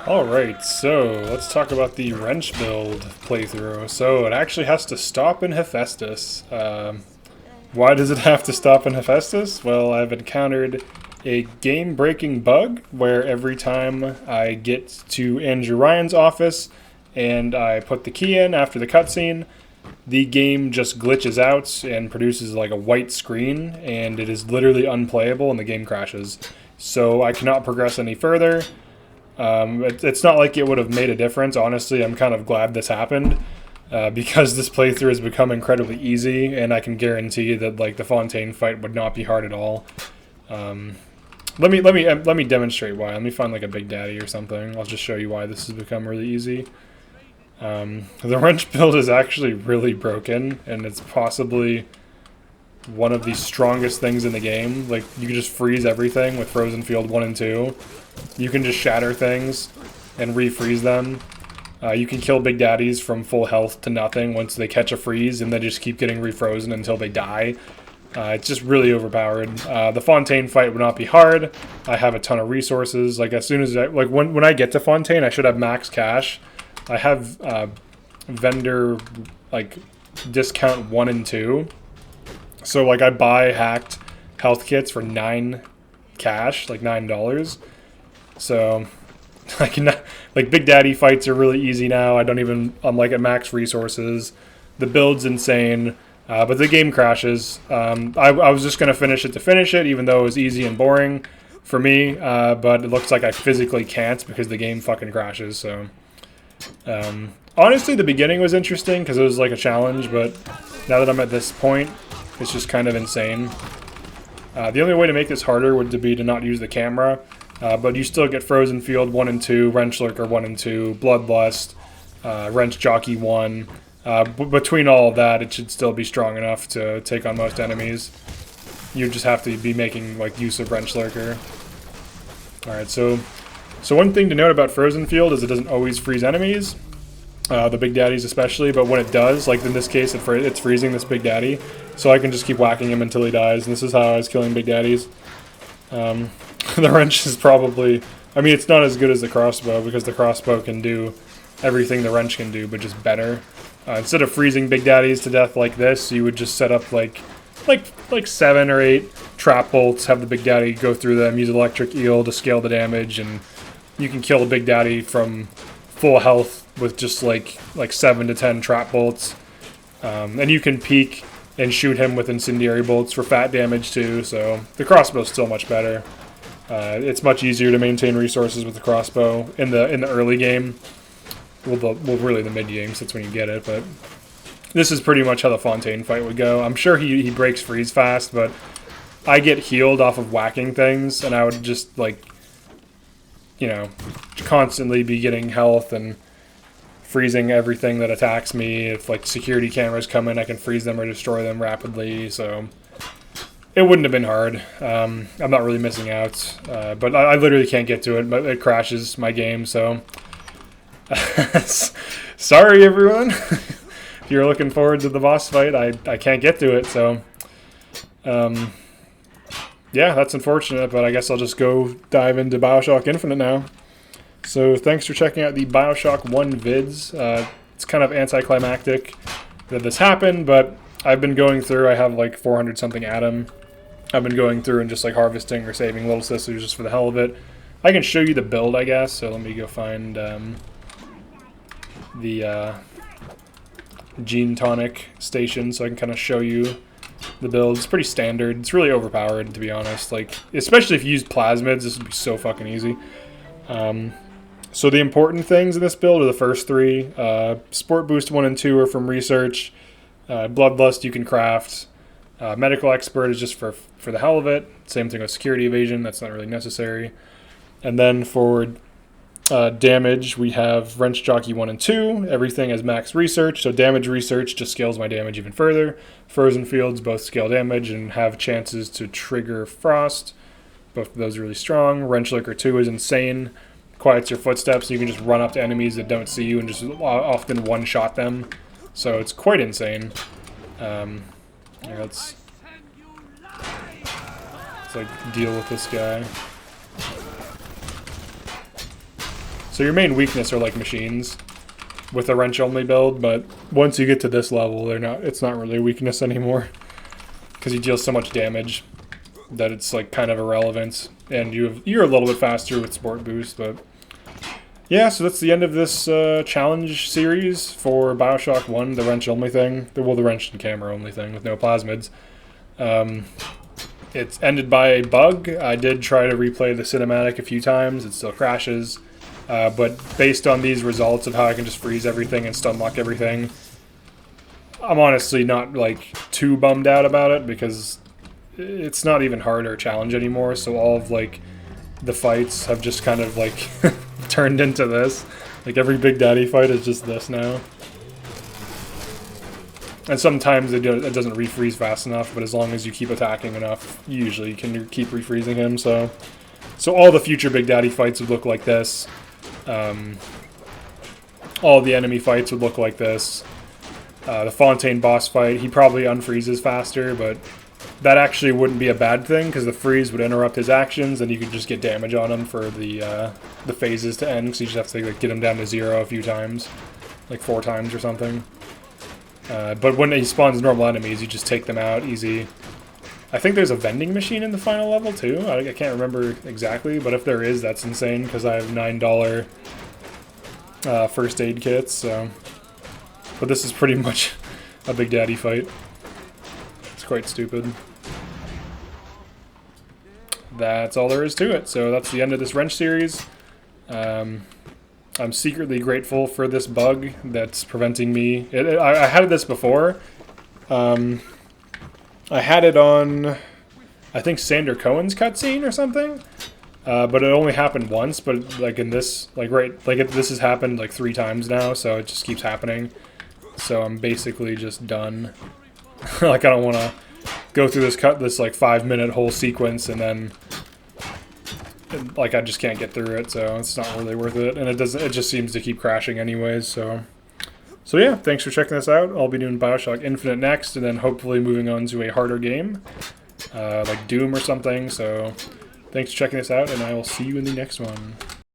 Alright, so let's talk about the wrench build playthrough. So it actually has to stop in Hephaestus. Why does it have to stop in Hephaestus? Well, I've encountered a game-breaking bug where every time I get to Andrew Ryan's office and I put the key in after the cutscene, the game just glitches out and produces like a white screen, and it is literally unplayable and the game crashes. So I cannot progress any further. It's not like it would have made a difference. Honestly, I'm kind of glad this happened because this playthrough has become incredibly easy, and I can guarantee that like the Fontaine fight would not be hard at all. Let me demonstrate why. Let me find like a Big Daddy or something. I'll just show you why this has become really easy. The wrench build is actually really broken, and it's possibly one of the strongest things in the game. Like, you can just freeze everything with Frozen Field 1 and 2. You can just shatter things and refreeze them. You can kill Big Daddies from full health to nothing once they catch a freeze, and they just keep getting refrozen until they die. It's just really overpowered. The Fontaine fight would not be hard. I have a ton of resources. Like, as soon as when I get to Fontaine, I should have max cash. I have vendor like discount 1 and 2. So like I buy hacked health kits for 9 cash, like $9. So I can like Big Daddy fights are really easy now. I'm like at max resources. The build's insane, but the game crashes. I was just gonna finish it to finish it, even though it was easy and boring for me. But it looks like I physically can't because the game fucking crashes. So honestly, the beginning was interesting because it was like a challenge, but now that I'm at this point, it's just kind of insane. The only way to make this harder would be to not use the camera, but you still get Frozen Field 1 and 2, Wrench Lurker 1 and 2, Bloodlust, Wrench Jockey 1. Between all of that, it should still be strong enough to take on most enemies. You just have to be making like use of Wrench Lurker. Alright, so one thing to note about Frozen Field is it doesn't always freeze enemies. The Big Daddies especially, but when it does, like in this case, it's freezing this Big Daddy, so I can just keep whacking him until he dies, and this is how I was killing Big Daddies. The wrench is probably, I mean, it's not as good as the crossbow, because the crossbow can do everything the wrench can do, but just better. Instead of freezing Big Daddies to death like this, you would just set up like 7 or 8 trap bolts, have the Big Daddy go through them, use Electric Eel to scale the damage, and you can kill a Big Daddy from full health with just like 7 to 10 trap bolts. And you can peek and shoot him with incendiary bolts for fat damage too, so the crossbow's still much better. It's much easier to maintain resources with the crossbow in the early game. Well, really the mid game, so that's when you get it, but this is pretty much how the Fontaine fight would go. I'm sure he breaks freeze fast, but I get healed off of whacking things, and I would just like, you know, constantly be getting health and freezing everything that attacks me. If like security cameras come in, I can freeze them or destroy them rapidly, so it wouldn't have been hard. I'm not really missing out, but I literally can't get to it, but it crashes my game, so sorry everyone. If you're looking forward to the boss fight, I can't get to it, so yeah, that's unfortunate, but I guess I'll just go dive into Bioshock Infinite now. So thanks for checking out the Bioshock 1 vids. It's kind of anticlimactic that this happened, but I've been going through, I have like 400 something Atom. I've been going through and just like harvesting or saving Little Sisters just for the hell of it. I can show you the build, I guess, so let me go find the Gene Tonic station so I can kind of show you the build. It's pretty standard. It's really overpowered, to be honest. Like, especially if you use plasmids, this would be so fucking easy. So the important things in this build are the first 3. Sport Boost 1 and 2 are from research. Bloodlust you can craft. Medical Expert is just for the hell of it. Same thing with Security Evasion. That's not really necessary. And then for damage, we have Wrench Jockey 1 and 2. Everything is max research, so damage research just scales my damage even further. Frozen Fields both scale damage and have chances to trigger Frost. Both of those are really strong. Wrench Lurker 2 is insane. Quiets your footsteps, so you can just run up to enemies that don't see you and just often one-shot them. So it's quite insane. Let's like deal with this guy. So your main weakness are like machines with a wrench only build, but once you get to this level, it's not really a weakness anymore because you deal so much damage that it's like kind of irrelevant, and you're a little bit faster with Sport Boost. But yeah, so that's the end of this challenge series for Bioshock 1, the wrench only thing. Well, the wrench and camera only thing with no plasmids. It's ended by a bug. I did try to replay the cinematic a few times. It still crashes. But based on these results of how I can just freeze everything and stun lock everything, I'm honestly not like too bummed out about it because it's not even hard or a challenge anymore. So all of like the fights have just kind of like turned into this. Like every Big Daddy fight is just this now. And sometimes it doesn't refreeze fast enough, but as long as you keep attacking enough, you usually can keep refreezing him. So all the future Big Daddy fights would look like this. All the enemy fights would look like this. The Fontaine boss fight, he probably unfreezes faster, but that actually wouldn't be a bad thing because the freeze would interrupt his actions, and you could just get damage on him for the phases to end. So you just have to like, get him down to 0 a few times, like 4 times or something. But when he spawns normal enemies, you just take them out easy. I think there's a vending machine in the final level too. I can't remember exactly, but if there is, that's insane because I have $9 first aid kits. So, but this is pretty much a Big Daddy fight. It's quite stupid. That's all there is to it. So that's the end of this wrench series. I'm secretly grateful for this bug that's preventing me. I had this before. I had it on, I think, Sander Cohen's cutscene or something. But it only happened once. But like in this, this has happened like 3 times now, so it just keeps happening. So I'm basically just done. Like I don't want to go through this like 5-minute whole sequence and then. Like I just can't get through it, so it's not really worth it, and it just seems to keep crashing anyways. So yeah, thanks for checking this out. I'll be doing Bioshock Infinite next, and then hopefully moving on to a harder game, like Doom or something. So thanks for checking this out, and I will see you in the next one.